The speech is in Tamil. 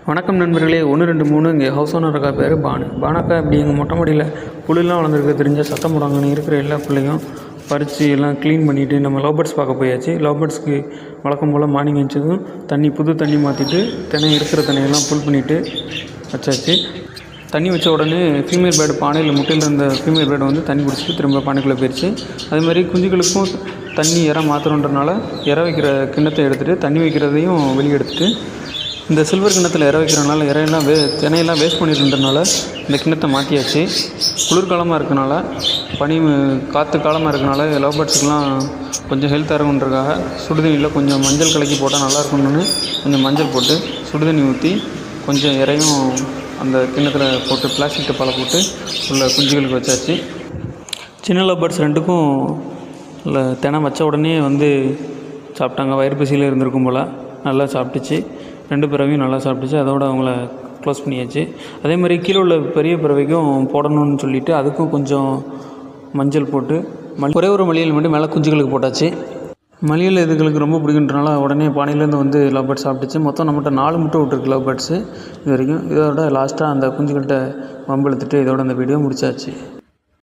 வணக்கம் நண்பர்களே. 1 2 3 இங்கே ஹவுஸ் ஓனர் அக்கா பேர் பானாக்கா இப்படி எங்கள் மொட்டை மாடியில் புல்லுலாம் வளர்ந்துருக்கு தெரிஞ்ச சத்தம் போடாங்கன்னு இருக்கிற எல்லா பிள்ளையும் பறித்து எல்லாம் க்ளீன் பண்ணிவிட்டு நம்ம லவ் பேர்ட்ஸ் பார்க்க போயாச்சு. லவ் பேர்ட்ஸ்க்கு வழக்கம் போல் மார்னிங் எழுந்ததும் புது தண்ணி மாற்றிட்டு இருக்கிற தண்ணியெல்லாம் புல் பண்ணிவிட்டு வச்சாச்சு. தண்ணி வச்ச உடனே ஃபீமேல் பேர்டு பானையில் முட்டையில் இருந்த ஃபீமேல் பேர்டு வந்து தண்ணி குடிச்சிட்டு திரும்ப பானைக்குள்ளே போயிடுச்சு. அதேமாதிரி குஞ்சுகளுக்கும் தண்ணி வைக்கிறதுனால வைக்கிற கிண்ணத்தை எடுத்துகிட்டு தண்ணி வைக்கிறதையும் வெளியே எடுத்துகிட்டு இந்த சில்வர் கிண்ணத்தில் வைக்கிறனால இறையெல்லாம் தினையெல்லாம் வேஸ்ட் பண்ணிட்டுன்றனால இந்த கிண்ணத்தை மாற்றியாச்சு. குளிர்காலமாக இருக்கனால காற்று காலமாக இருக்கனால லவ் பேர்ட்ஸுக்கெலாம் கொஞ்சம் ஹெல்த்தாக இருக்குன்றதுக்காக சுடுதண்ணியில் கொஞ்சம் மஞ்சள் கலக்கி போட்டால் நல்லாயிருக்கும்னு கொஞ்சம் மஞ்சள் போட்டு சுடுதண்ணி ஊற்றி கொஞ்சம் இறையும் அந்த கிண்ணத்தில் போட்டு பிளாஸ்டிக் டப்பாவில் போட்டு உள்ள குஞ்சுகளுக்கு வச்சாச்சு. சின்ன லவ் பேர்ட்ஸ் ரெண்டுக்கும் இல்லை தினை வச்ச உடனே வந்து சாப்பிட்டாங்க. வயிறு பசியில் இருந்திருக்கும் போல் நல்லா சாப்பிட்டுச்சு. 2 பறவையும் நல்லா சாப்பிட்டுச்சு. அதோடு அவங்கள க்ளோஸ் பண்ணியாச்சு. அதேமாதிரி கீழே உள்ள பெரிய பறவைக்கும் போடணும்னு சொல்லிவிட்டு அதுக்கும் கொஞ்சம் மஞ்சள் போட்டு ஒரே ஒரு மல்லியல் மட்டும் மேலே குஞ்சுகளுக்கு போட்டாச்சு. மல்லியல் இதுகளுக்கு ரொம்ப பிடிக்குன்றனால உடனே பானையிலேருந்து வந்து லவ் பேர்ட்ஸ் சாப்பிட்டுச்சு. மொத்தம் நம்மகிட்ட 4 முட்டை விட்டுருக்கு லவ் பேர்ட்ஸு இது வரைக்கும். இதோட லாஸ்ட்டாக அந்த குஞ்சுகள்கிட்ட வம்பு எடுத்துகிட்டு இதோட அந்த வீடியோ முடிச்சாச்சு.